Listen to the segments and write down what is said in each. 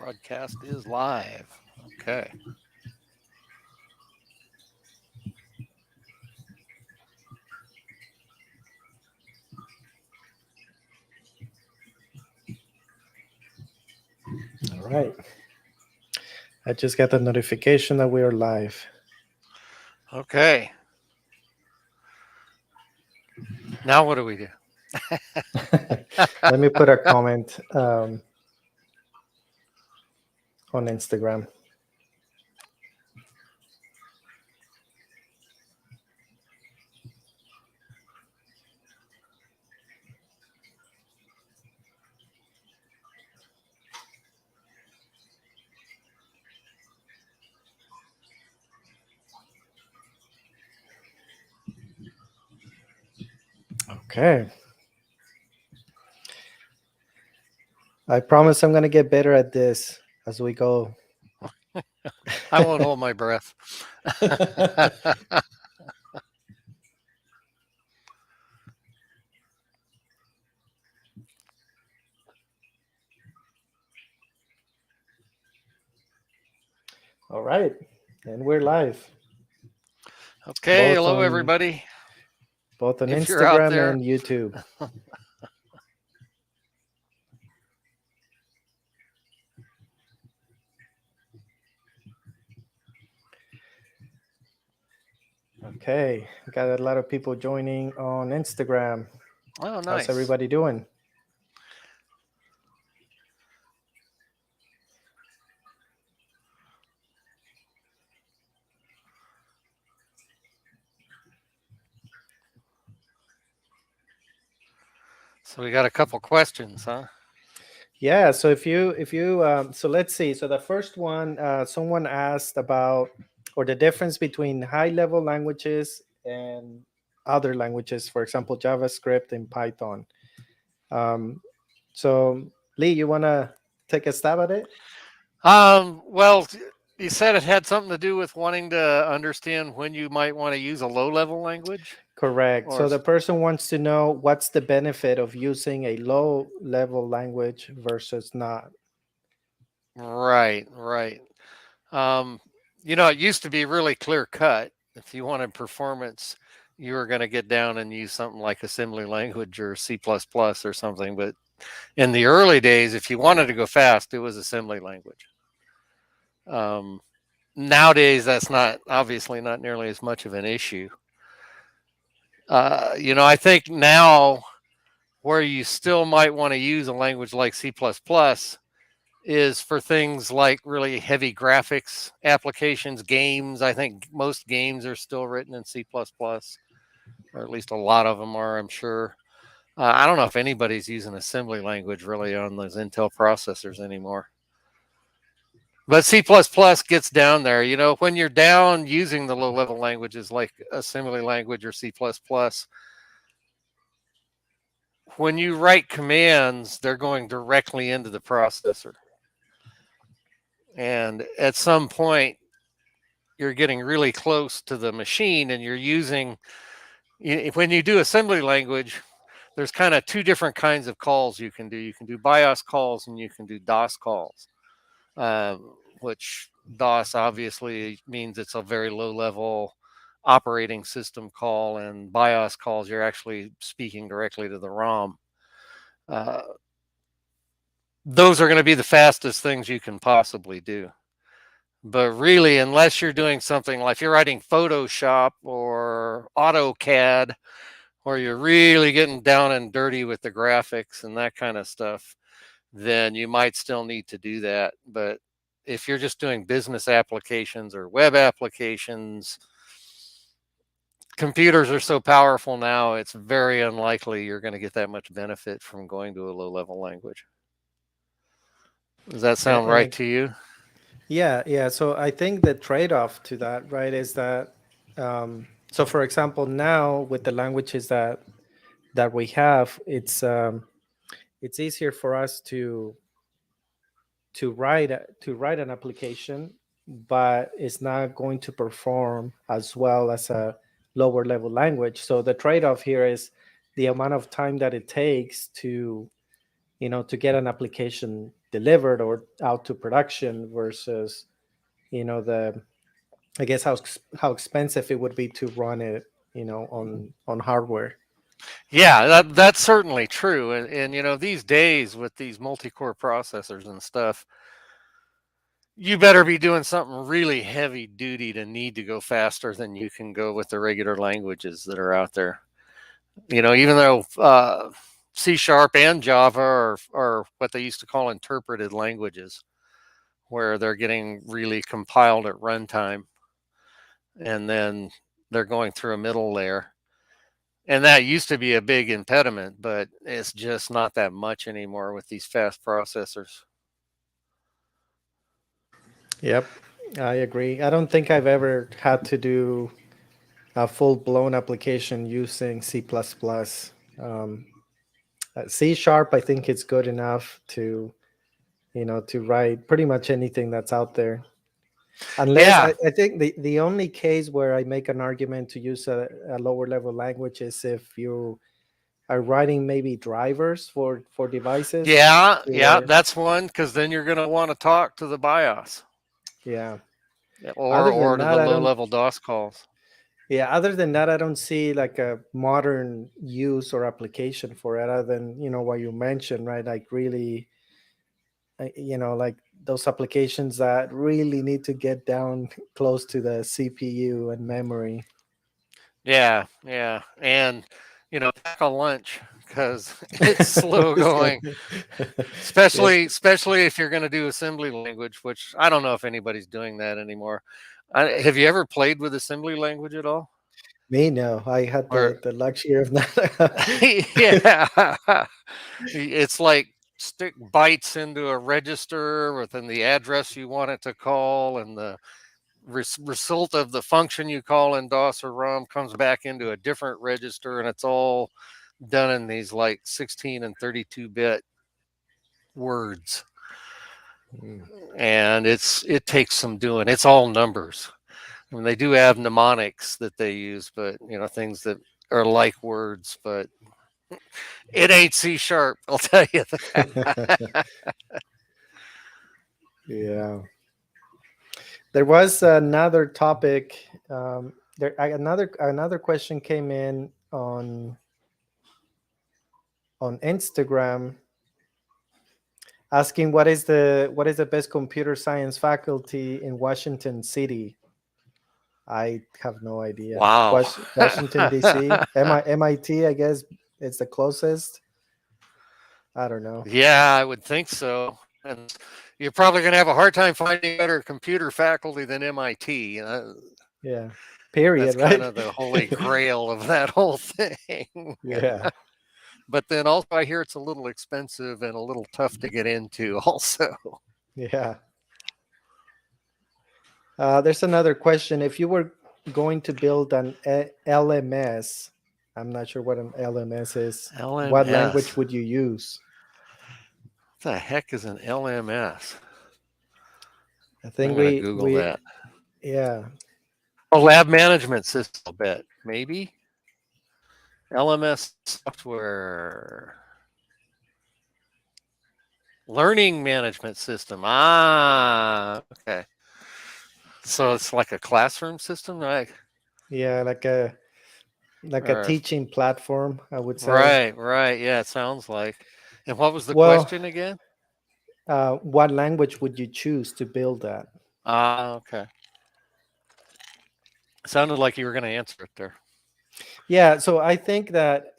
Broadcast is live. Okay. All right. I just got the notification that we are live. Okay. Now what do we do? Let me put a comment on Instagram. Okay. I promise I'm going to get better at this as we go. I won't hold my breath. All right. And we're live. Okay. Both Hello, on everybody. both on If you're out Instagram there, and YouTube. Okay. Got a lot of people joining on Instagram. oh, How's nice. everybody doing? So we got a couple questions, huh? Yeah, so so let's see. So the first one, someone asked about, or the difference between high level languages and other languages, for example, JavaScript and Python. Um, so Lee, you want to take a stab at it? Well, you said it had something to do with wanting to understand when you might want to use a low-level language, Correct. or So the person wants to know what's the benefit of using a low level language versus not. right, right. Um, it used to be really clear cut. If you wanted performance, you were going to get down and use something like assembly language or C++ or something. But in the early days, if you wanted to go fast, it was assembly language. Um, Nowadays, that's not obviously not nearly as much of an issue. I think now where you still might want to use a language like C++ is for things like really heavy graphics applications, games. I think most games are still written in C++, or at least a lot of them are, I'm sure. I don't know if anybody's using assembly language really on those Intel processors anymore. But C++ gets down there. When you're down using the low level languages like assembly language or C++, when you write commands, they're going directly into the processor. And at some point, you're getting really close to the machine and you're using, when you do assembly language, there's kind of two different kinds of calls you can do. You can do BIOS calls and you can do DOS calls, which DOS obviously means it's a very low level operating system call, and BIOS calls, you're actually speaking directly to the ROM. Those are going to be the fastest things you can possibly do. But really, unless you're doing something like if you're writing Photoshop or AutoCAD, where you're really getting down and dirty with the graphics and that kind of stuff, then you might still need to do that. But if you're just doing business applications or web applications, computers are so powerful now, it's very unlikely you're going to get that much benefit from going to a low level language. Does that sound right to you? Yeah. So I think the trade-off to that, right, is that so for example, now with the languages that we have, it's easier for us to write an application, but it's not going to perform as well as a lower level language. So the trade-off here is the amount of time that it takes to to get an application delivered or out to production versus, the, I guess how expensive it would be to run it, on hardware. Yeah, that's certainly true. And these days with these multi-core processors and stuff, you better be doing something really heavy duty to need to go faster than you can go with the regular languages that are out there. Even though C# and Java are what they used to call interpreted languages, where they're getting really compiled at runtime, and then they're going through a middle layer. And that used to be a big impediment, but it's just not that much anymore with these fast processors. Yep, I agree. I don't think I've ever had to do a full blown application using C++. Um, C sharp, I think it's good enough to write pretty much anything that's out there. Unless Yeah, I think the only case where I make an argument to use a lower level language is if you are writing maybe drivers for devices yeah, or that's one, because then you're going to want to talk to the BIOS, yeah. or Other than or to that, the I low don't. level DOS calls. Yeah, other than that, I don't see like a modern use or application for it, other than what you mentioned, right? Like really, like those applications that really need to get down close to the CPU and memory. Yeah, and pack a lunch because it's slow It's good. going. Yes, Especially if you're going to do assembly language, which I don't know if anybody's doing that anymore. Have you ever played with assembly language at all? me no. I had Or the luxury of not. yeah, it's like stick bytes into a register within the address you want it to call, and the result of the function you call in DOS or ROM comes back into a different register, and it's all done in these like 16 and 32-bit words. Mm. And it takes some doing. It's all numbers. I mean, they do have mnemonics that they use, but things that are like words, but it ain't C#. I'll tell you that. Yeah. There was another topic. Another question came in on Instagram asking what is the best computer science faculty in Washington City. I have no idea. Wow. Washington D.C. MIT, I guess it's the closest. I don't know. Yeah, I would think so. And you're probably going to have a hard time finding better computer faculty than MIT. Yeah. That's Period. kind Right. of the holy grail of that whole thing. Yeah. But then also, I hear it's a little expensive and a little tough to get into, also. Yeah. There's another question. If you were going to build an LMS, I'm not sure what an LMS is. What language LMS. would you use? What the heck is an LMS? I I'm think going to we Google we that. yeah. Oh, lab management system, I'll bet. Maybe. LMS software. Learning management system. Ah, okay. So it's like a classroom system, right? Yeah, like a Or, teaching platform, I would say. right. Yeah, it sounds like. And what was the Well, question again? what language would you choose to build that? Ah, okay. Sounded like you were going to answer it there. Yeah, so I think that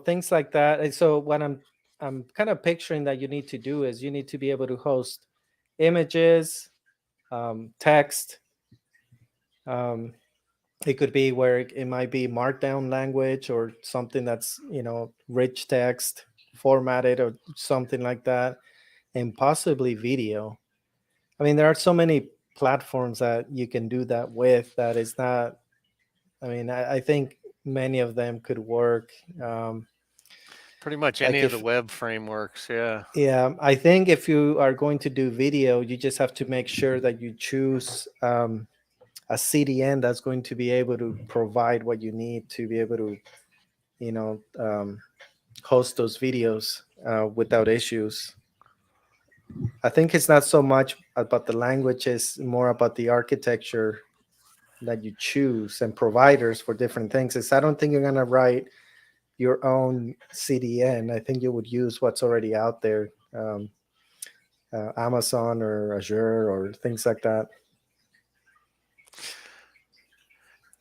things like that. And so what I'm kind of picturing that you need to do is you need to be able to host images, text. Um, it could be where it might be markdown language or something that's rich text formatted or something like that, and possibly video. I mean, there are so many platforms that you can do that with that is not. I mean, I think many of them could work. Pretty much any Like of the if web frameworks. Yeah. Yeah, I think if you are going to do video, you just have to make sure that you choose a CDN that's going to be able to provide what you need to be able to, you know, um, host those videos. without issues. I think it's not so much about the language; it's more about the architecture that you choose and providers for different things. Is I don't think you're gonna write your own CDN. I think you would use what's already out there, Amazon or Azure or things like that.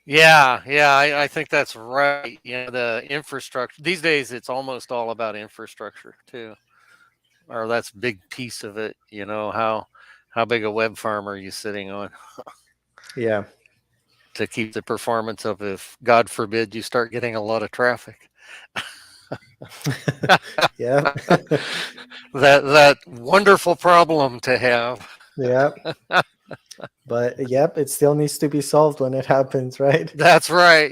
Yeah, I think that's right. The infrastructure these days, it's almost all about infrastructure too, or that's a big piece of it. How big a web farm are you sitting on Yeah, to keep the performance up if, God forbid, you start getting a lot of traffic? yeah, That wonderful problem to have. yeah. But yep, it still needs to be solved when it happens, right? That's right.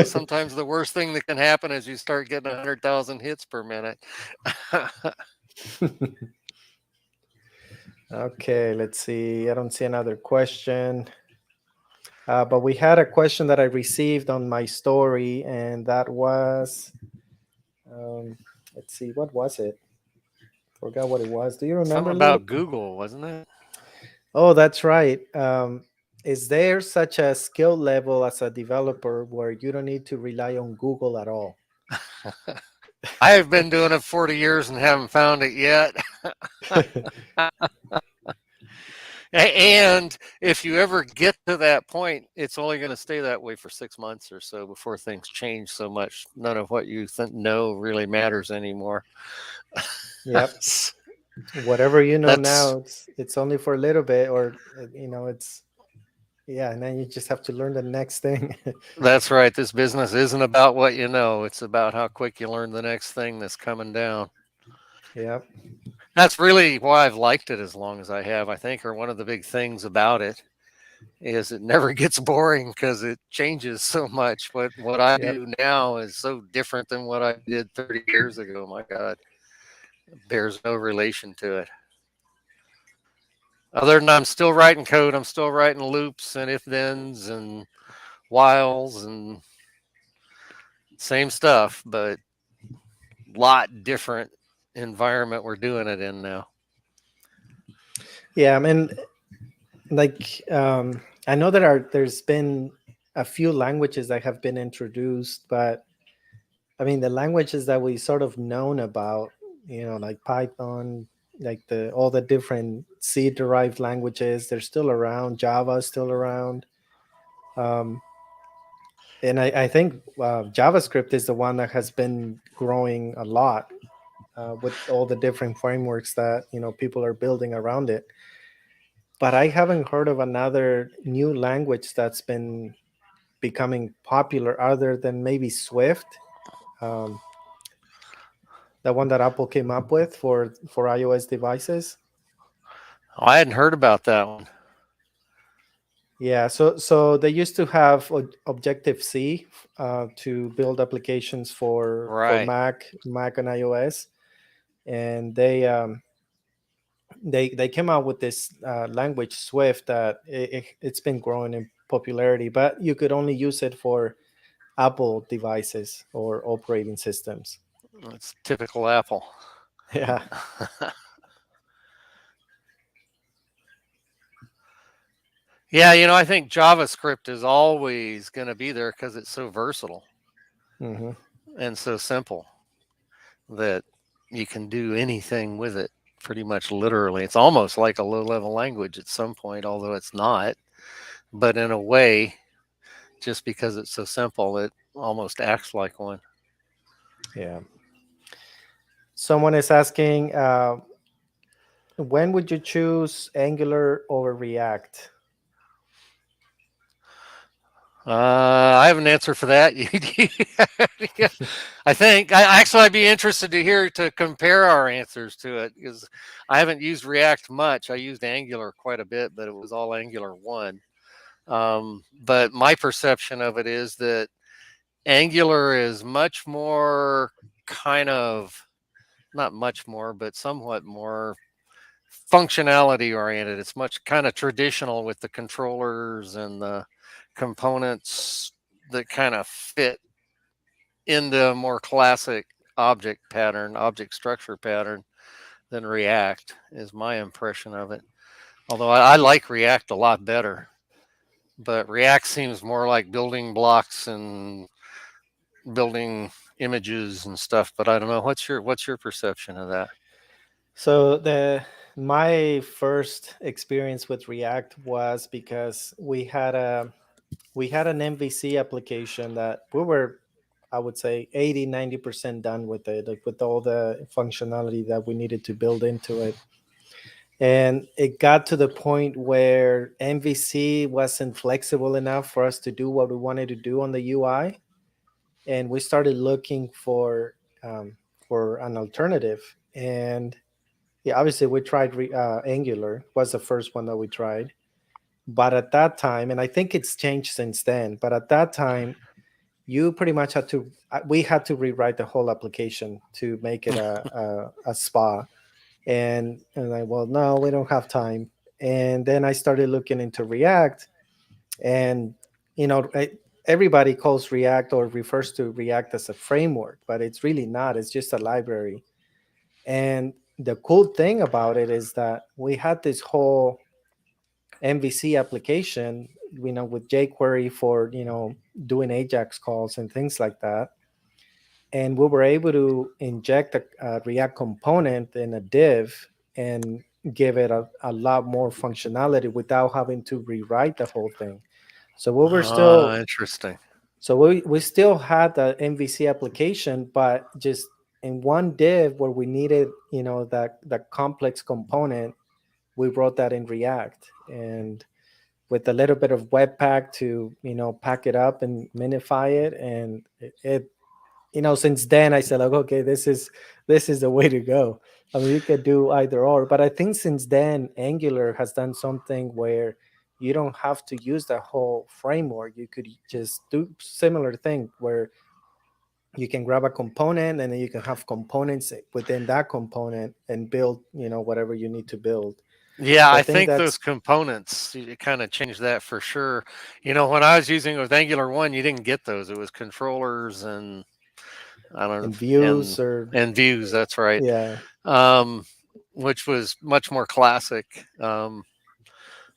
Sometimes the worst thing that can happen is you start getting 100,000 hits per minute. Okay, let's see. I don't see another question. But we had a question that I received on my story, and that was, um, let's see, what was it? Forgot what it was. Do you Something remember, Lily? about Google, wasn't it? Oh, that's right. Is there such a skill level as a developer where you don't need to rely on Google at all? I have been doing it 40 years and haven't found it yet. And if you ever get to that point, it's only going to stay that way for 6 months or so before things change so much. None of what you know really matters anymore. Yep. Whatever you know That's now, it's only for a little bit, or it's yeah, and then you just have to learn the next thing. that's right. This business isn't about what you know. It's about how quick you learn the next thing that's coming down. Yep. That's really why I've liked it as long as I have, I think, or one of the big things about it is it never gets boring because it changes so much. What I Yep. do now is so different than what I did 30 years ago. My God, it bears no relation to it. Other than I'm still writing code, I'm still writing loops and if thens and whiles and same stuff, but lot different environment we're doing it in now. Yeah, I mean, like I know there's been a few languages that have been introduced, but I mean the languages that we sort of known about, like Python, like the all the different C derived languages, they're still around. Java is still around. Um, and I think JavaScript is the one that has been growing a lot with all the different frameworks that people are building around it. But I haven't heard of another new language that's been becoming popular other than maybe Swift, um, the one that Apple came up with for iOS devices. Oh, I hadn't heard about that one. Yeah, so they used to have Objective C to build applications for Right. Mac and iOS, and they came out with this language Swift that it's been growing in popularity, but you could only use it for Apple devices or operating systems. It's typical Apple. Yeah, Yeah, I think JavaScript is always going to be there because it's so versatile hmm and so simple that you can do anything with it pretty much literally. It's almost like a low level language at some point, although it's not. But in a way, just because it's so simple, it almost acts like one. yeah. Someone is asking, when would you choose Angular over React? I have an answer for that. Yeah, I'd be interested to hear to compare our answers to it because I haven't used React much. I used Angular quite a bit, but it was all Angular 1. But my perception of it is that Angular is much more kind of, not much more, but somewhat more functionality oriented. It's much kind of traditional with the controllers and the components that kind of fit into more classic object pattern, object structure pattern than React, is my impression of it. Although I like React a lot better, but React seems more like building blocks and building images and stuff. But I don't know. What's your perception of that? So the my first experience with React was because we had an MVC application that we were, I would say, 80-90% done with it, like with all the functionality that we needed to build into it. And it got to the point where MVC wasn't flexible enough for us to do what we wanted to do on the UI, and we started looking for an alternative. And yeah, obviously we tried Angular was the first one that we tried, but at that time, and I think it's changed since then, but at that time you pretty much had to we had to rewrite the whole application to make it a spa. And like, well, no, we don't have time. And then I started looking into React, and you know everybody calls React or refers to React as a framework, but it's really not. It's just a library. And the cool thing about it is that we had this whole MVC application, with jQuery for doing Ajax calls and things like that. And we were able to inject a React component in a div and give it a lot more functionality without having to rewrite the whole thing. So we were still Interesting. so we still had the MVC application, but just in one div where we needed, that complex component, we wrote that in React. And with a little bit of Webpack to, pack it up and minify it. And since then I said, like, okay, this is the way to go. I mean, you could do either or, but I think since then Angular has done something where you don't have to use the whole framework. You could just do similar thing where you can grab a component and then you can have components within that component and build, whatever you need to build. Yeah, So I I think think those that's components kind of changed that for sure. When I was using it with Angular 1, you didn't get those. It was controllers and I don't in know, views or and views. That's right. yeah. Um, which was much more classic.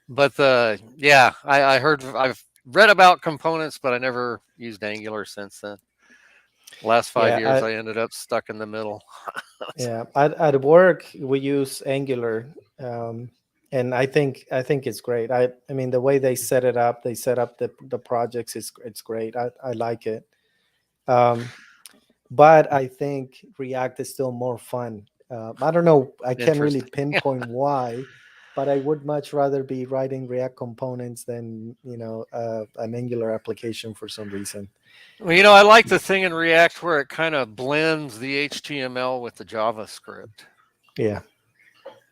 But yeah, I've read about components, but I never used Angular since then. Last 5 years, Yeah, I ended up stuck in the middle. yeah. At work, we use Angular, and I think it's great. I mean, the way they set up the projects is it's great. I like it. Um, but I think React is still more fun. I don't know. I can't really Interesting. pinpoint why, but I would much rather be writing React components than an Angular application for some reason. Well, I like the thing in React where it kind of blends the HTML with the JavaScript. Yeah,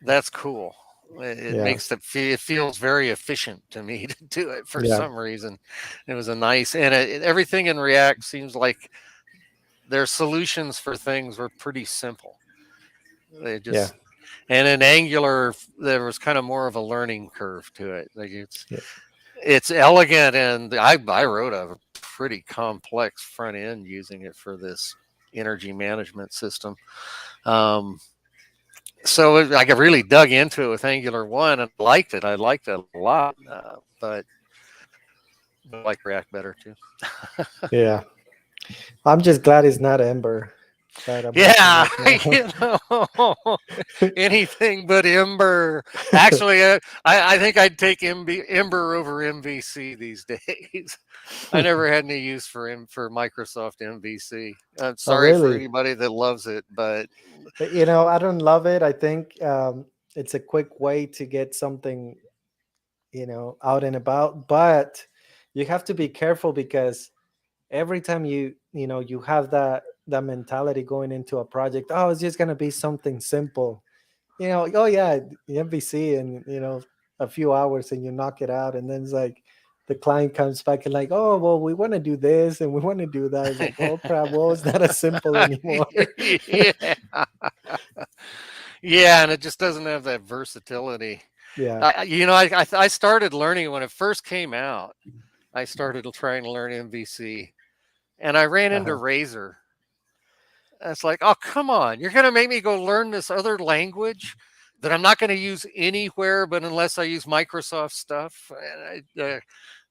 That's cool. It yeah, makes it feels very efficient to me to do it for yeah, some reason. It was a nice and everything in React seems like their solutions for things were pretty simple. They yeah, just and in Angular there was kind of more of a learning curve to it. Like yeah, it's elegant and I wrote a pretty complex front end using it for this energy management system. Um, so I really dug into it with Angular 1 and liked it. I liked it a lot, but I like React better too. yeah. I'm just glad it's not Ember that I'm working Yeah, with now. anything but Ember. Actually, I think I'd take Ember over MVC these days. I never had any use for Microsoft MVC. I'm Oh, sorry for really? anybody that loves it, but I don't love it. I think it's a quick way to get something, out and about, but you have to be careful because every time you have that mentality going into a project, oh, it's just gonna be something simple. Oh yeah, the MVC and a few hours and you knock it out, and then it's like the client comes back and like, oh well, we want to do this and we want to do that. It's like, oh crap, well, it's not as simple anymore. yeah, yeah, and it just doesn't have that versatility. Yeah. I started learning when it first came out. I started trying to learn MVC, and I ran into Uh-huh. Razor. And it's like, oh, come on. You're going to make me go learn this other language that I'm not going to use anywhere but unless I use Microsoft stuff. And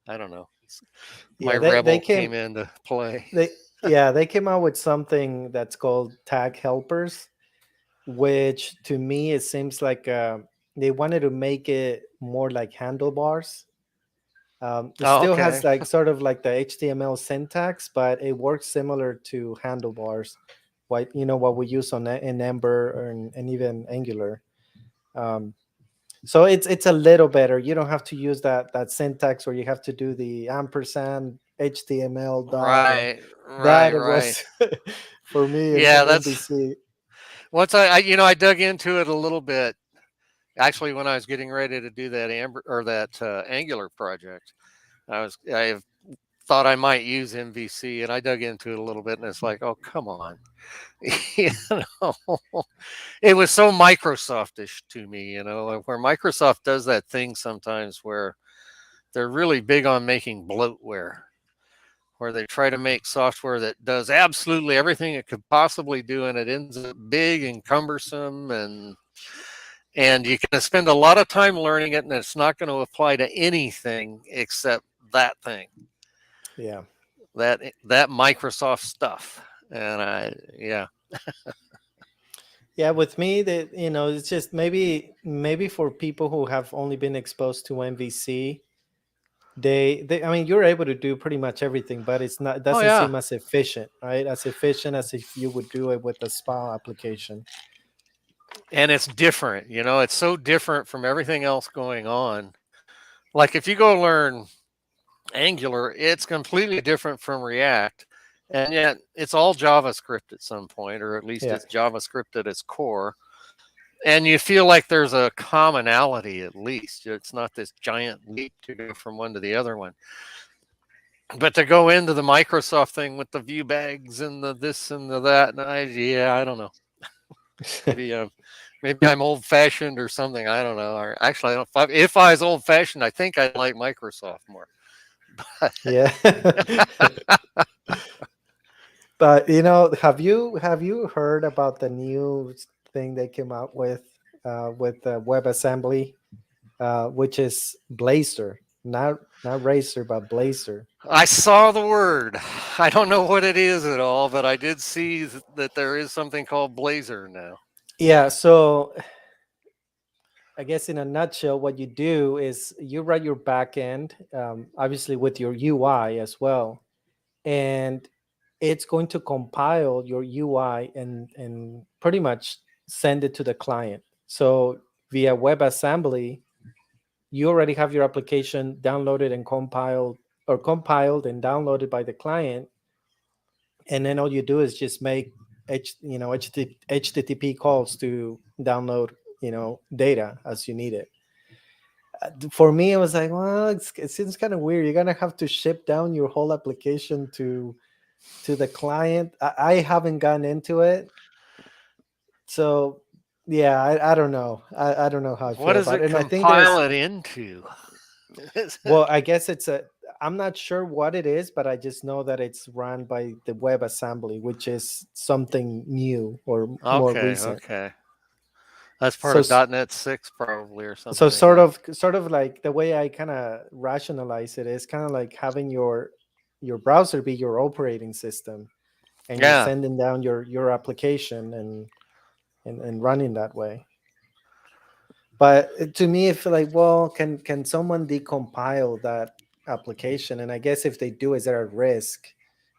I don't know. My Yeah, they rebel came came into play. they yeah, they came out with something that's called tag helpers, which to me it seems like they wanted to make it more like handlebars. It Oh, still okay. has like sort of like the HTML syntax, but it works similar to handlebars, what we use in Ember and even Angular. Um, so it's a little better. You don't have to use that syntax where you have to do the ampersand HTML dot, and Right, right, that it right. was for me Yeah, in that's MVC. once I dug into it a little bit. Actually, when I was getting ready to do that Amber or that Angular project, I thought I might use MVC, and I dug into it a little bit, and it's like, oh, come on. you know, it was so Microsoftish to me, where Microsoft does that thing sometimes where they're really big on making bloatware, where they try to make software that does absolutely everything it could possibly do, and it ends up big and cumbersome, and you're going to spend a lot of time learning it, and it's not going to apply to anything except that thing, Yeah. that Microsoft stuff. And yeah. Yeah, with me, that it's just maybe for people who have only been exposed to MVC, I mean, you're able to do pretty much everything, but it Oh doesn't yeah. seem as efficient, right? As efficient as if you would do it with a spa application. And it's different, it's so different from everything else going on. Like if you go learn Angular, it's completely different from React. And yet it's all JavaScript at some point, or at least Yeah. it's JavaScript at its core. And you feel like there's a commonality at least. It's not this giant leap to go from one to the other one. But to go into the Microsoft thing with the view bags and the this and the that, and I don't know. Maybe maybe I'm old fashioned or something. I don't know. Or actually, I don't. If I was old fashioned, I think I'd like Microsoft more. Yeah. But have you heard about the new thing they came out with WebAssembly, which is Blazor, not Racer, but Blazor. I saw the word. I don't know what it is at all, but I did see that there is something called Blazor now. Yeah. So I guess in a nutshell, what you do is you write your backend, obviously with your UI as well, and it's going to compile your UI and pretty much send it to the client. So via WebAssembly, you already have your application downloaded and compiled and downloaded by the client, and then all you do is just make HTTP calls to download data as you need it. For me, it was like, well, it seems kind of weird. You're gonna have to ship down your whole application to the client. I haven't gotten into it, so yeah, I don't know. I don't know how I What feel does about it. it And I think there's, compile it into? well, I guess I'm not sure what it is, but I just know that it's run by the WebAssembly, which is something new or more Okay, recent. okay. That's part So of .NET 6 probably or so something. sort of like the way I kind of rationalize it is kind of like having your browser be your operating system, and you're Yeah. sending down your application and running that way. But to me, I feel like, well, can someone decompile that application? And I guess if they do, is there a risk,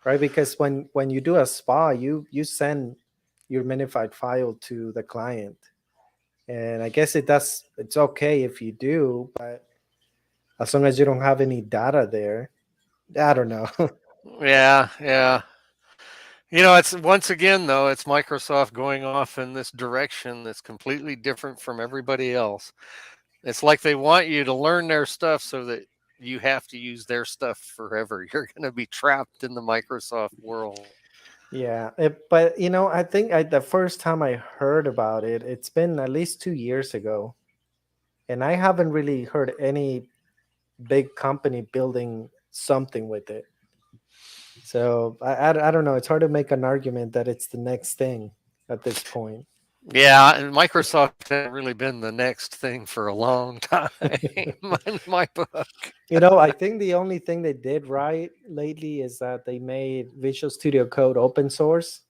right? Because when you do a spa, you send your minified file to the client, and I guess it's okay if you do, but as long as you don't have any data there, I don't know. Yeah, yeah. It's once again though, it's Microsoft going off in this direction that's completely different from everybody else. It's like they want you to learn their stuff so that you have to use their stuff forever. You're going to be trapped in the Microsoft world. Yeah, but I think the first time I heard about it, it's been at least 2 years ago, and I haven't really heard any big company building something with it. So I don't know. It's hard to make an argument that it's the next thing at this point. Yeah, and Microsoft has really been the next thing for a long time in my book. I think the only thing they did right lately is that they made Visual Studio Code open source,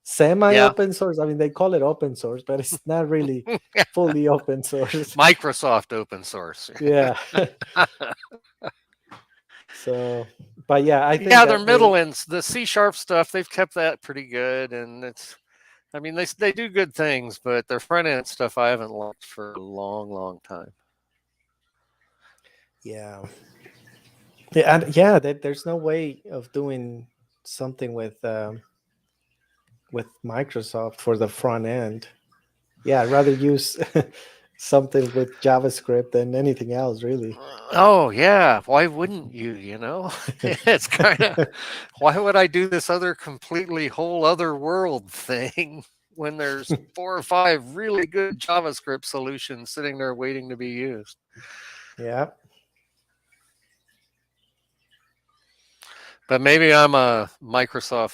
semi Yeah, open source. I mean, they call it open source, but it's not really fully open source. Microsoft open source. Yeah. So, but yeah, I think Yeah, their that middle they, ends, the C sharp stuff, they've kept that pretty good, and it's. I mean, they do good things, but their front end stuff I haven't liked for a long, long time. yeah. Yeah, and yeah, there's no way of doing something with Microsoft for the front end. Yeah, I'd rather use something with JavaScript than anything else, really. Oh yeah, why wouldn't you? It's kind of why would I do this other completely whole other world thing when there's 4 or 5 really good JavaScript solutions sitting there waiting to be used? Yeah. But maybe I'm a non-Microsoft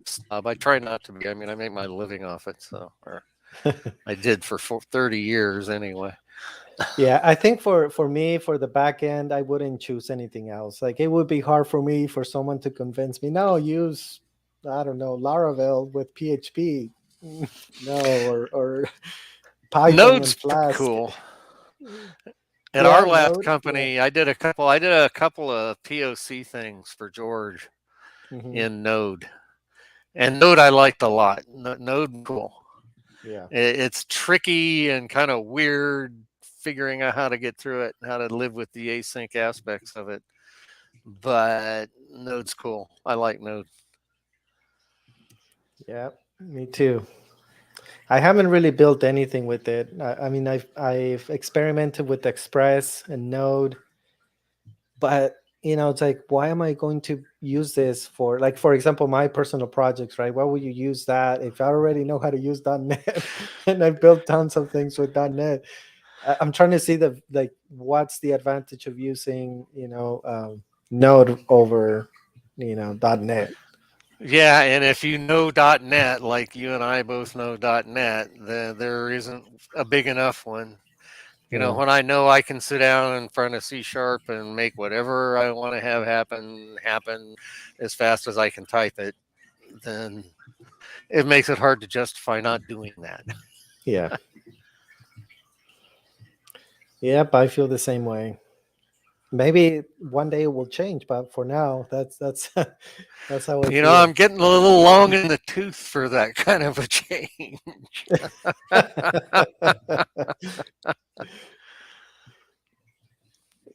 snob. I try not to be. I mean, I make my living off it, so or I did for 30 years anyway. Yeah, I think for me for the back end, I wouldn't choose anything else. Like it would be hard for me for someone to convince me, no, use I don't know Laravel with PHP, no, or Python Node's and pretty Flask. cool. At Yeah, our last Node. Yeah. company, I did a couple of POC things for George Hmm. in Node, and Node I liked a lot. Node cool. Yeah. It's tricky and kind of weird figuring out how to get through it, how to live with the async aspects of it. But Node's cool. I like Node. Yeah. Me too. I haven't really built anything with it. I mean, I've experimented with Express and Node, but it's like, why am I going to use this for, like, for example, my personal projects, right? Why would you use that if I already know how to use .NET and I've built tons of things with .NET? I'm trying to see what's the advantage of using Node over .NET. Yeah, and if you know .NET, like you and I both know .NET, then there isn't a big enough one. Yeah. When I know I can sit down in front of C sharp and make whatever I want to have happen as fast as I can type it, then it makes it hard to justify not doing that. Yeah. Yep, I feel the same way. Maybe one day it will change, but for now, that's that's how I I'm feel. getting a little long in the tooth for that kind of a change.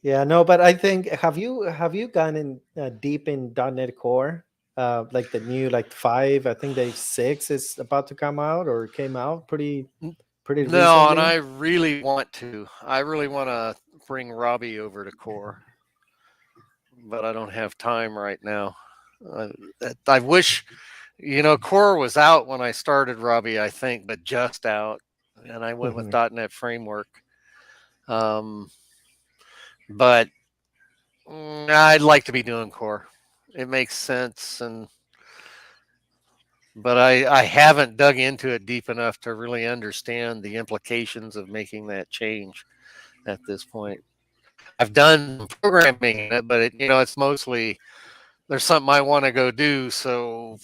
Yeah, no, but I think have you gone in deep in .NET Core, like the new like 5? I think they 6 is about to come out or came out pretty No, and I recently. really want to. I really want to bring Robby over to core, but I don't have time right now. Uh, I wish, Core was out when I started Robby, I think, but just out, and I went with Hmm. .NET Framework. Um, but I'd like to be doing Core. It makes sense, but I haven't dug into it deep enough to really understand the implications of making that change at this point. I've done programming in it, but it's mostly there's something I want to go do, so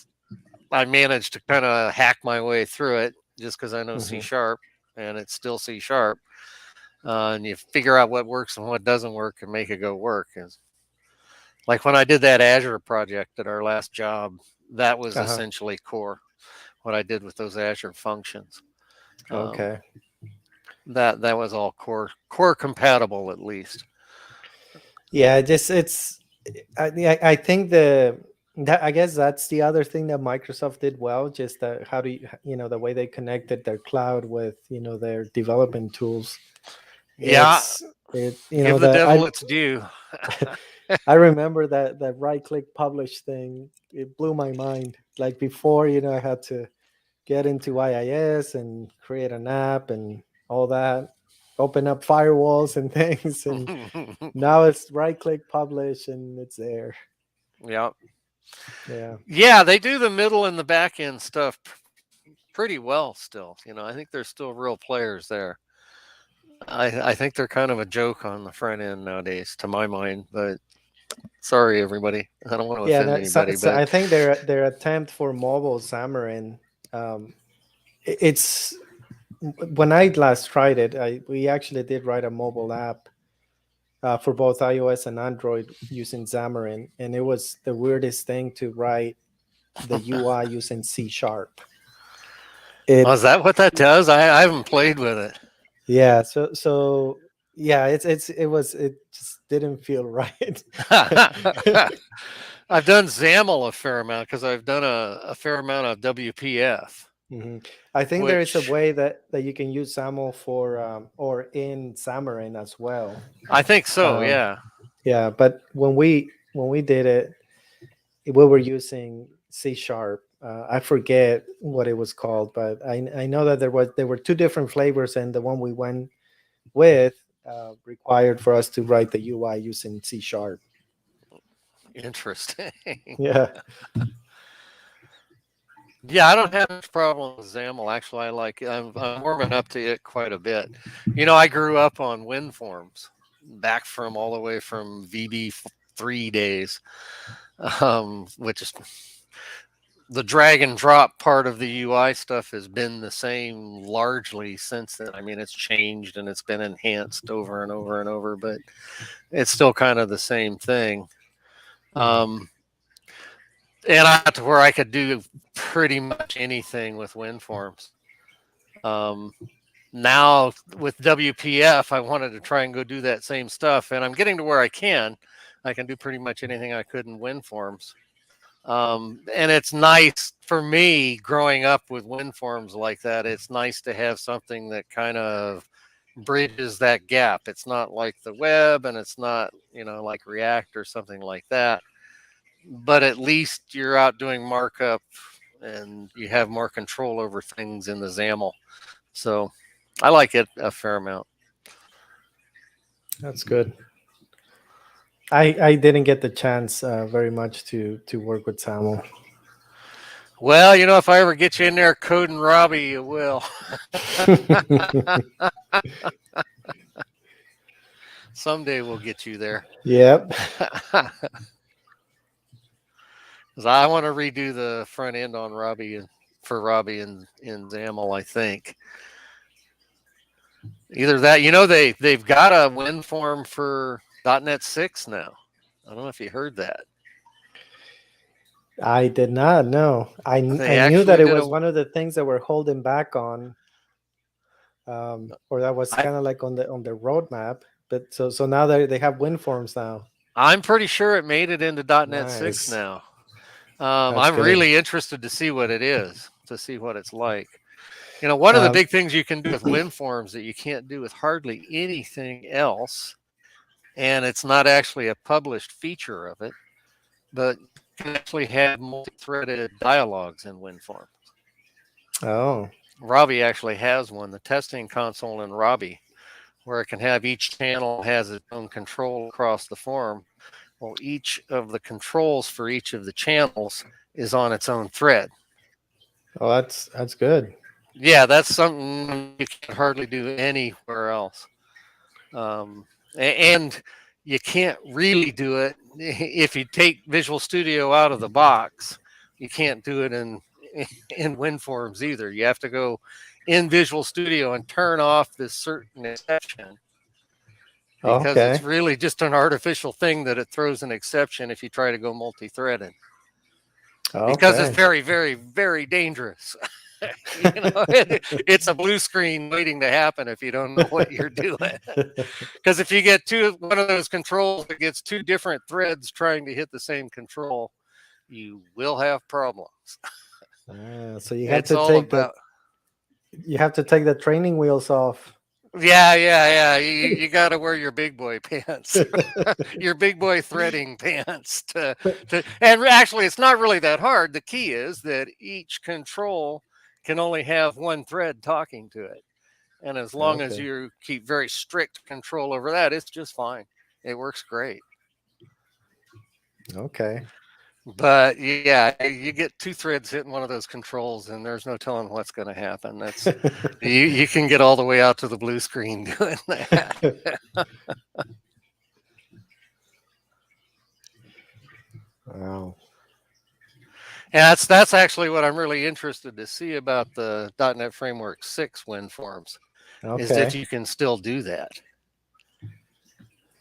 I managed to kind of hack my way through it just because I know C Hmm. sharp and it's still C sharp. And you figure out what works and what doesn't work and make it go work. And like when I did that Azure project at our last job, that was Uh-huh. essentially core. What I did with those Azure functions, um, Okay. that was all core compatible at least. Yeah, just it's I think that I guess that's the other thing that Microsoft did well, just that how do the way they connected their cloud with their development tools. Yeah, It's it give the that devil its due. I remember that right click publish thing. It blew my mind. Like before, I had to get into IIS and create an app and all that, open up firewalls and things, and now it's right click publish and it's there. Yeah. Yeah. Yeah, they do the middle and the back end stuff pretty well still. I think there's still real players there. I think they're kind of a joke on the front end nowadays, to my mind. But sorry, everybody. I don't want to Yeah, offend no, so, anybody, so but I think their attempt for mobile Xamarin, um, it's when I last tried it, we actually did write a mobile app for both iOS and Android using Xamarin, and it was the weirdest thing to write the UI using C sharp. oh, It is that what that does? I haven't played with it. Yeah, so yeah, it just didn't feel right. I've done XAML a fair amount because I've done a fair amount of WPF, Mhm. I think there is a which way that you can use SAML for or in Xamarin as well. I think so. Um, Yeah. yeah, but when we did it, we were using C sharp. I forget what it was called, but I know that there were two different flavors, and the one we went with required for us to write the UI using C sharp. Interesting. Yeah. Yeah, I don't have much problem with XAML. Actually, I'm warming up to it quite a bit. I grew up on WinForms back from all the way from VB3 days, which is the drag and drop part of the UI stuff has been the same largely since then. I mean, it's changed and it's been enhanced over and over and over, but it's still kind of the same thing. Um, and I got to where I could do pretty much anything with WinForms. Um, Now with WPF, I wanted to try and go do that same stuff, and I'm getting to where I can. I can do pretty much anything I could in WinForms. And it's nice for me growing up with WinForms like that. It's nice to have something that kind of bridges that gap. It's not like the web, and it's not like React or something like that. But at least you're out doing markup, and you have more control over things in the XAML. So I like it a fair amount. That's good. I didn't get the chance very much to work with SAML. Well, if I ever get you in there coding Robby, you will. Someday we'll get you there. Yep. Because I want to redo the front end on Robby for Robby in XAML, I think. Either that, they've got a Winform for .NET 6 now. I don't know if you heard that. I did not know. They I knew that actually it did was a. one of the things that were holding back on, or that was I, kind of like on the roadmap. But so now they have WinForms now. I'm pretty sure it made it into .NET 6 Nice. now. That's I'm good. really interested to see what it is, to see what it's like. One of the Um, big things you can do with WinForms that you can't do with hardly anything else, and it's not actually a published feature of it, but you can actually have multi-threaded dialogues in WinForms. oh, Robby actually has one, the testing console in Robby, where it can have each channel has its own control across the form. Well, each of the controls for each of the channels is on its own thread. oh, that's good. Yeah, that's something you can hardly do anywhere else. And you can't really do it if you take Visual Studio out of the box. You can't do it in WinForms either. You have to go in Visual Studio and turn off this certain exception because it's Okay. really just an artificial thing that it throws an exception if you try to go multi-threaded because it's Okay. very, very, very dangerous. It's a blue screen waiting to happen if you don't know what you're doing. Because if you get one of those controls that gets two different threads trying to hit the same control, you will have problems. So you have It's to all take the about. you have to take the training wheels off. Yeah. You got to wear your big boy pants, your big boy threading pants. And actually, it's not really that hard. The key is that each control can only have one thread talking to it. And as long as Okay. you keep very strict control over that, it's just fine. It works great. Okay. But yeah, you get two threads hitting one of those controls, and there's no telling what's going to happen. That's you can get all the way out to the blue screen doing that. Wow. And that's actually what I'm really interested to see about the .NET Framework 6 WinForms is that Okay. you can still do that.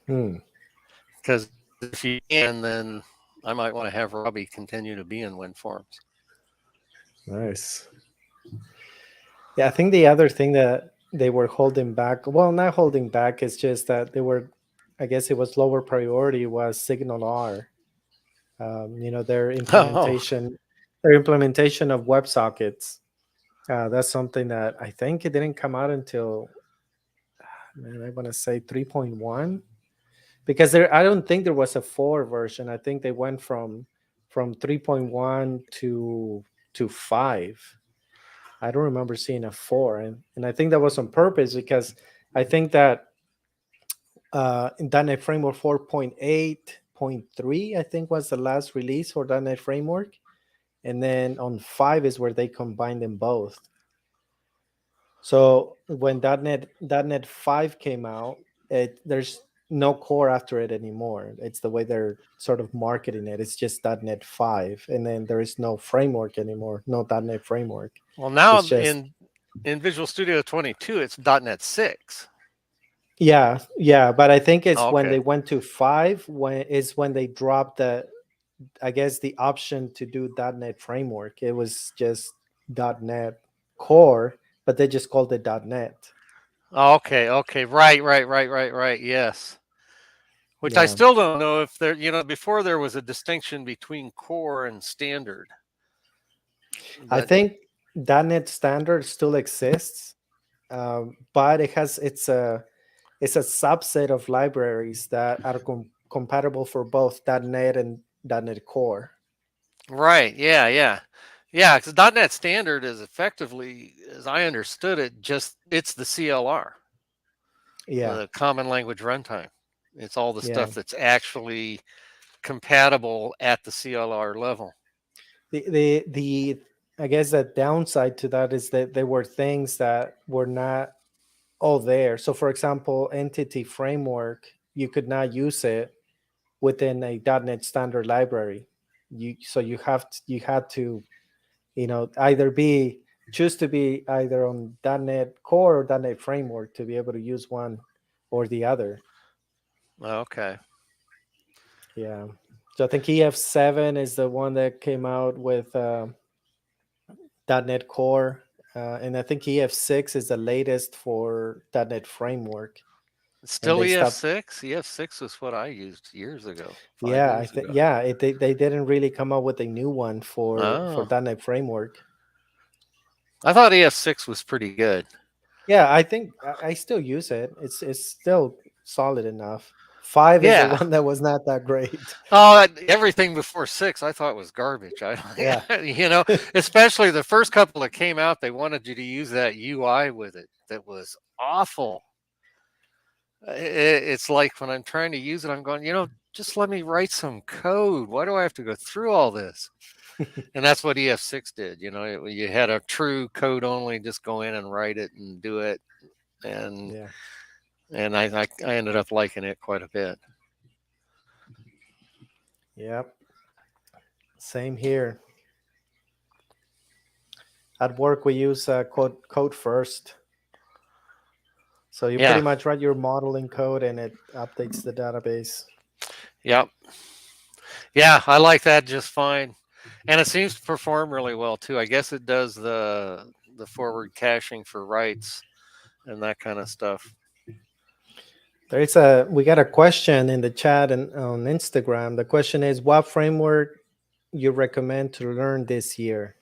Hmm. Because if you can, then I might want to have Robby continue to be in WinForms. Nice. Yeah, I think the other thing that they were holding back, well, not holding back, it's just that they were, I guess it was lower priority, was Signal R. Their Oh, implementation of WebSockets. That's something that I think it didn't come out until, man, I want to say 3.1, because I don't think there was a 4 version. I think they went from 3.1 to 5. I don't remember seeing a 4, and I think that was on purpose, because I think that in .NET Framework 4.8.3, I think was the last release for .NET Framework, and then on 5 is where they combined them both. So when .NET 5 came out, there's no core after it anymore. It's the way they're sort of marketing it. It's just .NET 5, and then there is no framework anymore. No .NET framework. well, now It's just in Visual Studio 22, it's .NET 6. yeah. But I think it's when Okay. they went to 5 when they dropped I guess the option to do .NET framework. It was just .NET Core, but they just called it .NET. Okay. Okay. Right. Yes. Which I Yeah. still don't know if there, before there was a distinction between core and standard. I But think .NET Standard still exists, but it's a subset of libraries that are compatible for both .NET and .NET Core. right. Yeah. Because .NET standard is effectively, as I understood it, just it's the CLR, Yeah, the Common Language Runtime. It's all the yeah. stuff that's actually compatible at the CLR level. The I guess the downside to that is that there were things that were not all there. So, for example, Entity Framework, you could not use it within a .NET Standard library. You had to either be choose to be either on .NET Core or .NET Framework to be able to use one or the other. Okay. Yeah. So I think EF7 is the one that came out with .NET Core, and I think EF6 is the latest for .NET Framework. It's And still they stopped. EF6. EF6 was what I used years ago, five Yeah, years ago. they didn't really come up with a new one for Oh, .NET Framework. I thought EF6 was pretty good. Yeah, I think I still use it. It's still solid enough. 5 is the Yeah. one that was not that great. Oh, everything before 6 I thought was garbage. I, Yeah. especially the first couple that came out, they wanted you to use that UI with it. That was awful. It's like when I'm trying to use it, I'm going, just let me write some code. Why do I have to go through all this? And that's what EF6 did. You had a true code only, just go in and write it and do it. And Yeah. and I ended up liking it quite a bit. Yep. Same here. At work, we use code first. So you pretty Yeah. much write your modeling code and it updates the database. Yep. Yeah, I like that just fine. And it seems to perform really well too. I guess it does the forward caching for writes and that kind of stuff. We got a question in the chat and on Instagram. The question is, what framework you recommend to learn this year?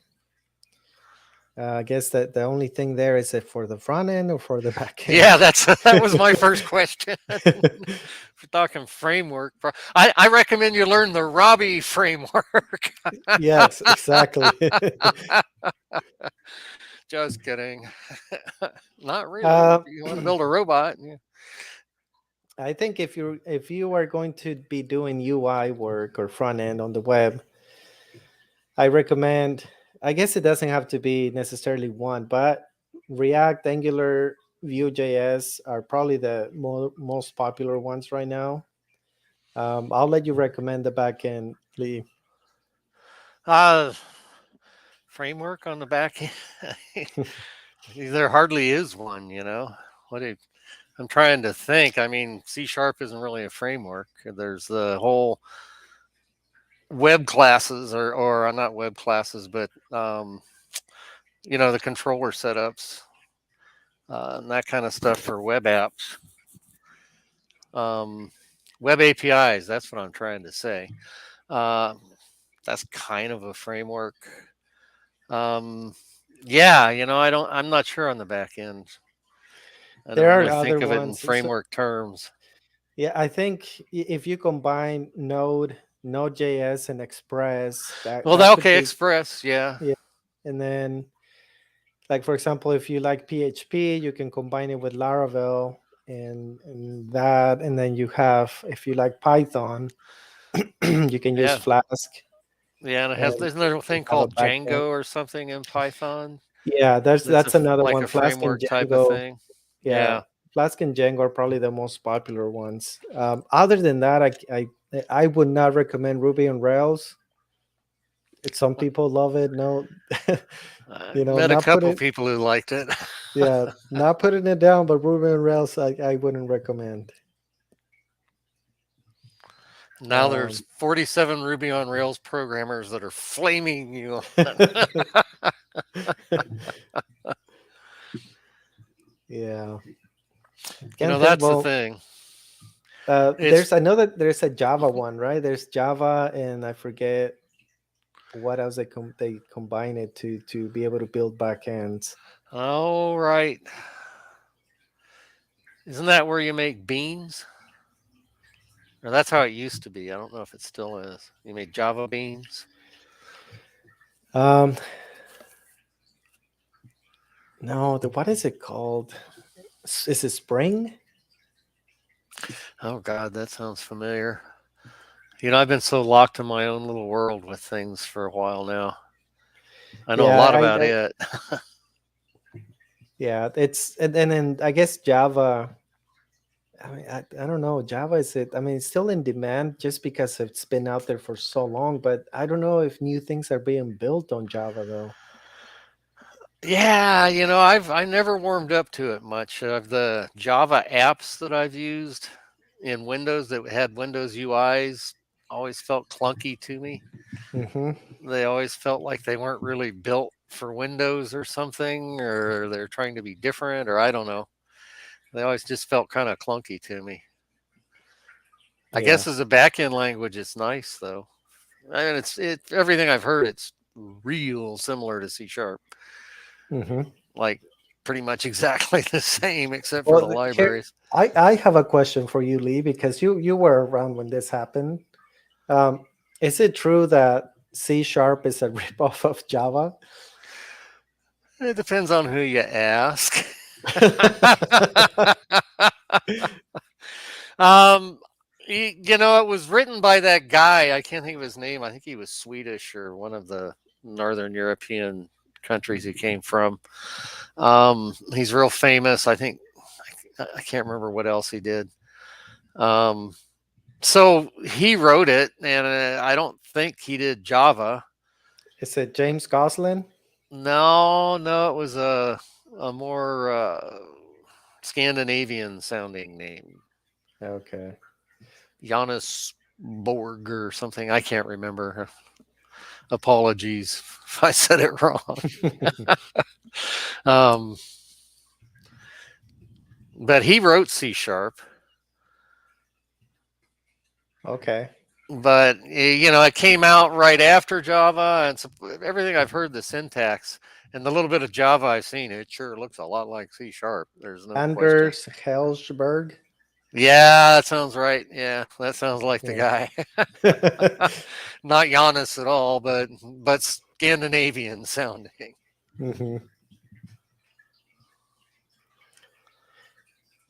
I guess that the only thing there is it for the front end or for the back Yeah, end. that was my first question. If we're talking framework, I recommend you learn the Robby framework. Yes, exactly. Just kidding. Not really. If uh, you want to build a robot, yeah. I think if you are going to be doing UI work or front end on the web, I recommend. I guess it doesn't have to be necessarily one, but React, Angular, Vue.js are probably the most popular ones right now. I'll let you recommend the backend, Lee. Uh, Framework on the back end. There hardly is one, you know. What do I'm trying to think. I mean, C sharp isn't really a framework. There's the whole web classes, or not web classes, but the controller setups and that kind of stuff for web apps. Um, Web APIs. That's what I'm trying to say. Uh, that's kind of a framework. Um, yeah, I'm not sure on the back end. I don't There are really other think of it in ones. So, framework terms. yeah, I think if you combine Node, Node.js, and Express, Well, that could okay, be, Express, yeah, yeah. And then, like for example, if you like PHP, you can combine it with Laravel and that, and then you have, if you like Python, you can use yeah, Flask yeah. And it has, and isn't there a you thing have a called backend. Django or something in Python? Yeah, that's another Like one. a Flask and framework type of Django. thing. Yeah, Yeah. Flask and Django are probably the most popular ones. Other than that, I would not recommend Ruby on Rails. Some people love it. No, I met a not put couple it. people who liked it. Yeah, not putting it down, but Ruby on Rails, I wouldn't recommend. Now there's Um, 47 Ruby on Rails programmers that are flaming you. yeah, can't think. That's the Well, thing. It's I know that there's a Java one, right? There's Java, and I forget what else they combine it to be able to build backends. all right. Isn't that where you make beans? Or that's how it used to be. I don't know if it still is. You made Java beans. Um, no, what is it called? Is it Spring? Oh God, that sounds familiar. I've been so locked in my own little world with things for a while now. I know a Yeah, lot about it. yeah. It's and then I guess Java. I mean, I don't know. Java is it? I mean, it's still in demand just because it's been out there for so long. But I don't know if new things are being built on Java though. Yeah, I never warmed up to it much. Of the Java apps that I've used in Windows that had Windows UIs always felt clunky to me. Hmm. They always felt like they weren't really built for Windows or something, or they're trying to be different, or I don't know. They always just felt kind of clunky to me. I Yeah. guess as a backend language, it's nice though. I mean, everything I've heard. It's real similar to C sharp, Hmm. like pretty much exactly the same except for the Well, here libraries. I have a question for you, Lee, because you were around when this happened. Um, is it true that C sharp is a ripoff of Java? It depends on who you ask. um, it was written by that guy. I can't think of his name. I think he was Swedish or one of the Northern European countries he came from. He's real famous. I think I can't remember what else he did. Um, so he wrote it, and I don't think he did Java. Is it James Gosselin? No, no, it was a more Scandinavian sounding name, Okay. Jonas Borg or something. I can't remember. Apologies if I said it wrong. Um, but he wrote C sharp. Okay. But it came out right after Java, and so everything I've heard, the syntax and the little bit of Java I've seen, it sure looks a lot like C sharp. There's no question. Anders Helsberg. Yeah, that sounds right. Yeah, that sounds like the Yeah. guy. Not Giannis at all, but Scandinavian sounding. Hmm.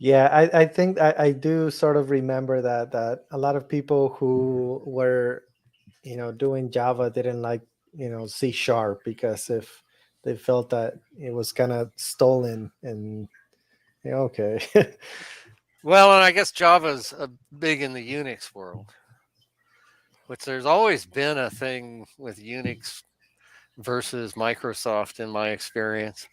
Yeah, I think I do sort of remember that a lot of people who were doing Java didn't like C sharp, because if they felt that it was kind of stolen, and okay. Well, and I guess Java's big in the Unix world, which there's always been a thing with Unix versus Microsoft in my experience.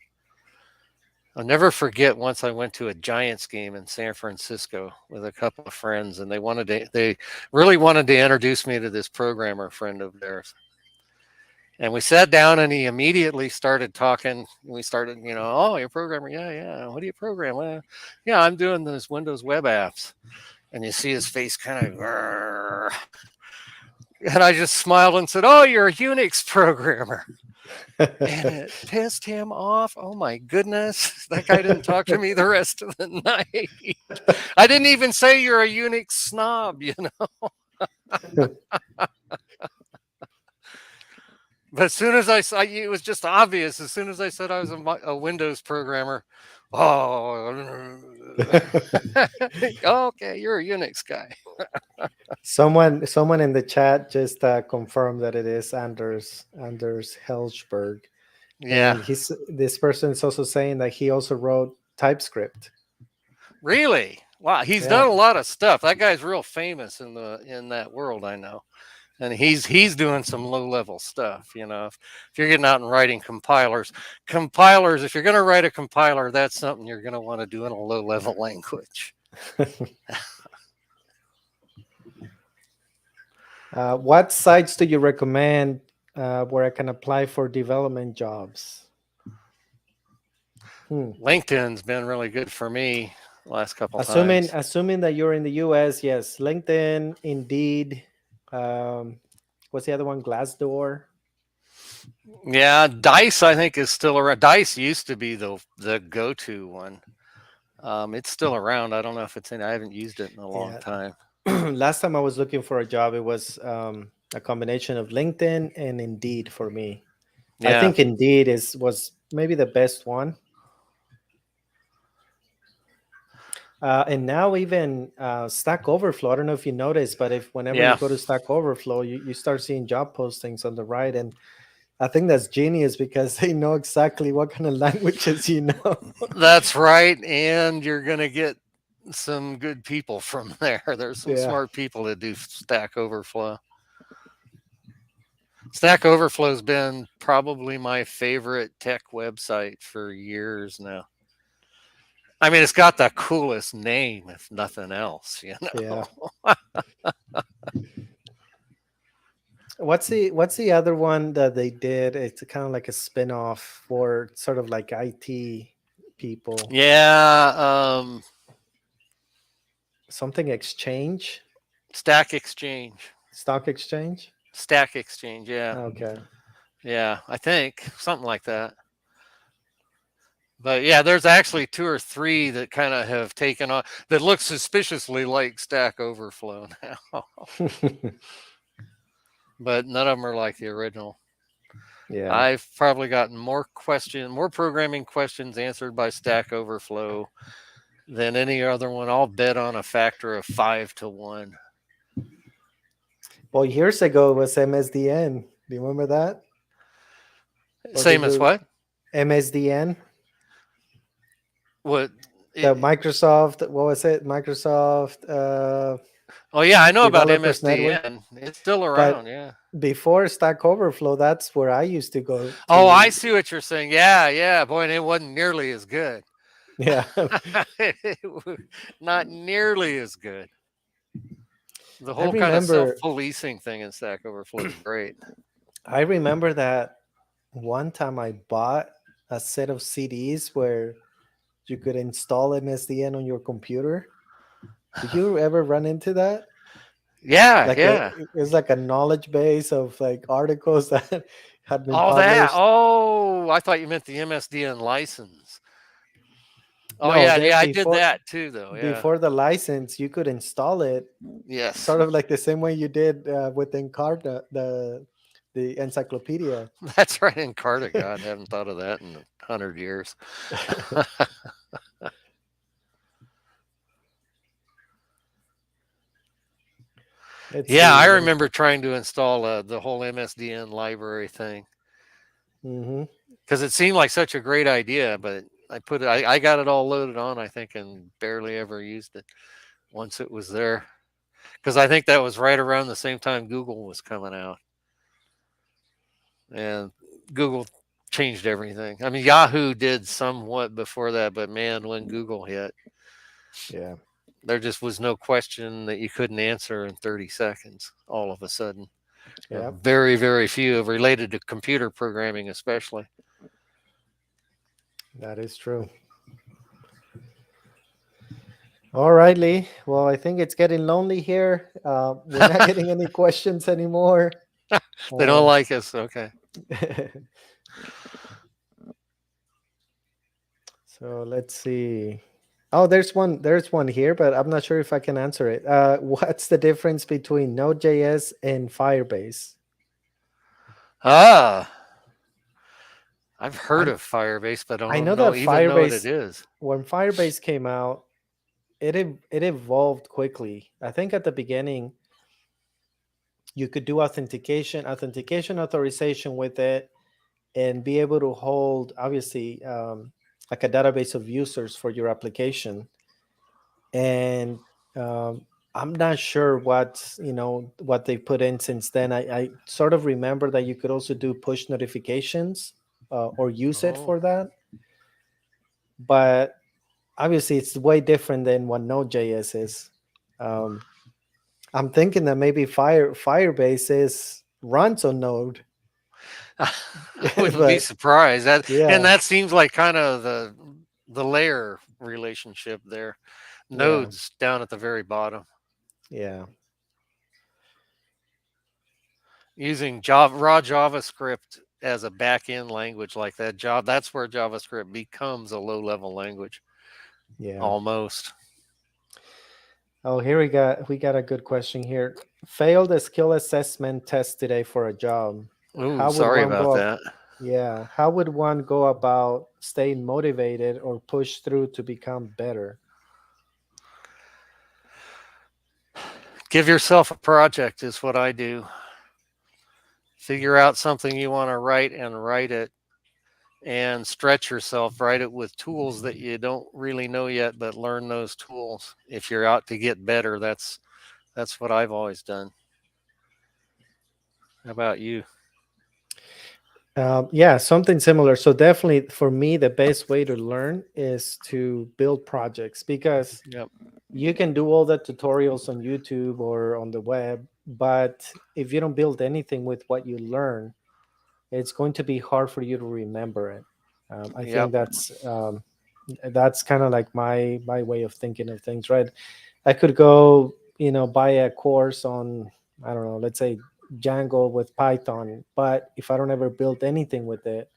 I'll never forget once I went to a Giants game in San Francisco with a couple of friends, and they really wanted to introduce me to this programmer friend of theirs. And we sat down, and he immediately started talking. We started, oh, you're a programmer, yeah, yeah. What do you program? Well, yeah, I'm doing those Windows web apps. And you see his face kind of, and I just smiled and said, "Oh, you're a Unix programmer." And it pissed him off. Oh my goodness. That guy didn't talk to me the rest of the night. I didn't even say you're a Unix snob, But as soon as I saw, it was just obvious. As soon as I said I was a Windows programmer, oh, okay, you're a Unix guy. Someone in the chat just confirmed that it is Anders Helsberg, Yeah, and this person is also saying that he also wrote TypeScript. really. Wow, he's Yeah. done a lot of stuff. That guy's real famous in that world, I know. And he's doing some low level stuff. If you're getting out and writing compilers, if you're going to write a compiler, that's something you're going to want to do in a low level language. What sites do you recommend where I can apply for development jobs? LinkedIn's been really good for me the last couple Assuming times. assuming that you're in the US, yes, LinkedIn, Indeed. What's the other one? Glassdoor. Yeah, Dice I think is still around. Dice used to be the go to one. It's still around. I don't know if it's in. I haven't used it in a long Yeah. time. Last time I was looking for a job, it was a combination of LinkedIn and Indeed for me. I Yeah. think Indeed was maybe the best one. And now even Stack Overflow. I don't know if you noticed, but whenever you Yeah. go to Stack Overflow, you start seeing job postings on the right, and I think that's genius because they know exactly what kind of languages you know. That's right. And you're going to get some good people from there. There's some Yeah. smart people that do Stack Overflow. Stack Overflow's been probably my favorite tech website for years now. I mean, it's got the coolest name, if nothing else. Yeah. What's the other one that they did? It's kind of like a spin-off for sort of like IT people. Yeah. Something exchange, Stack Exchange. stock exchange. Stack Exchange. Yeah. Okay. Yeah. I think something like that. But yeah, there's actually two or three that kind of have taken on that look suspiciously like Stack Overflow now. But none of them are like the original. Yeah. I've probably gotten more programming questions answered by Stack Overflow than any other one. I'll bet on a factor of 5 to 1. Well, years ago it was MSDN. Do you remember that? Same as what? MSDN? What? The Microsoft, what was it? Microsoft Oh yeah, I know about Developers Network. MSDN. It's still But around. Yeah. before Stack Overflow, that's where I used to go. Oh, I see what you're saying. Yeah, yeah. Boy, and it wasn't nearly as good. Yeah. Not nearly as good. The I whole kind of remember self-policing thing in Stack Overflow is great. I remember that one time I bought a set of CDs where you could install MSDN on your computer. Did you ever run into that? Yeah, Like yeah. it was like a knowledge base of like articles that had been All that. published. Oh, I thought you meant the MSDN license. Oh No, yeah, there yeah. I did that too, though. Yeah. before the license, you could install it Yes. sort of like the same way you did with Encarta, the encyclopedia. That's right. Encarta. God, I haven't thought of that in 100 years. Let's Yeah, see. I remember trying to install the whole MSDN library thing Mm-hmm. because it seemed like such a great idea, but I got it all loaded on, I think, and barely ever used it once it was there. Because I think that was right around the same time Google was coming out, and Google changed everything. I mean, Yahoo did somewhat before that, but man, when Google hit, Yeah. there just was no question that you couldn't answer in 30 seconds all of a sudden. Yeah. Very, very few related to computer programming, especially. That is true. All right, Lee. Well, I think it's getting lonely here. We're not getting any questions anymore. They don't Um, like us. Okay. so let's see. Oh, there's one. There's one here, but I'm not sure if I can answer it. What's the difference between Node.js and Firebase? Ah, I've heard I of Firebase, but I I know don't that know even know what it Firebase, is. when Firebase came out, it evolved quickly. I think at the beginning you could do authentication authorization with it, and be able to hold obviously like a database of users for your application. And I'm not sure what they put in since then. I sort of remember that you could also do push notifications or use it Oh, for that, but obviously it's way different than what Node.js is. um, I'm thinking that maybe Firebase is runs on Node. I wouldn't be But surprised. And yeah, that seems like kind of the layer relationship there. yeah, Nodes down at the very bottom. yeah, Using raw JavaScript as a back end language like that, that's where JavaScript becomes a low level language yeah. almost. Oh, here we got a good question here. Failed a skill assessment test today for a job. Ooh, How would sorry one about go up? that. Yeah, how would one go about staying motivated or push through to become better? Give yourself a project, is what I do. Figure out something you want to write and write it and stretch yourself. Write it with tools that you don't really know yet, but learn those tools. If you're out to get better, that's what I've always done. How about you? Yeah, something similar. So definitely for me, the best way to learn is to build projects, because Yep. you can do all the tutorials on YouTube or on the web, but if you don't build anything with what you learn, it's going to be hard for you to remember it. I think Yep. that's kind of like my way of thinking of things, right? I could go, buy a course on, I don't know, let's say Django with Python, but if I don't ever build anything with it,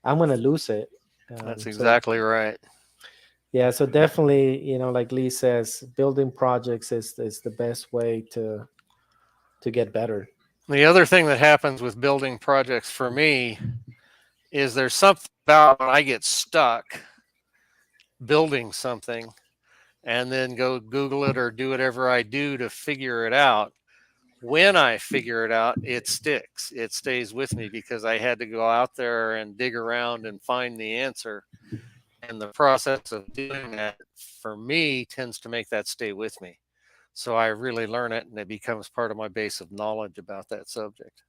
I'm gonna lose it. That's So exactly right. yeah, so definitely, like Lee says, building projects is the best way to get better. The other thing that happens with building projects for me is there's something about when I get stuck building something and then go Google it or do whatever I do to figure it out. When I figure it out, it sticks. It stays with me because I had to go out there and dig around and find the answer. And the process of doing that for me tends to make that stay with me. So I really learn it and it becomes part of my base of knowledge about that subject.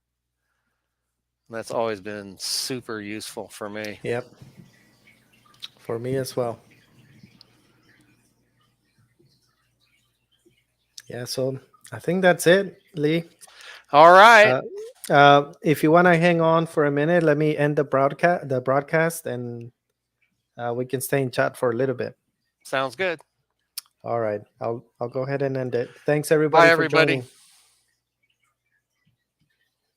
And that's always been super useful for me. Yep, for me as well. Yeah, so I think that's it, Lee. All right. Uh, if you want to hang on for a minute, let me end the broadcast, and we can stay in chat for a little bit. Sounds good. All right, I'll go ahead and end it. Thanks Bye, everybody for everybody. joining.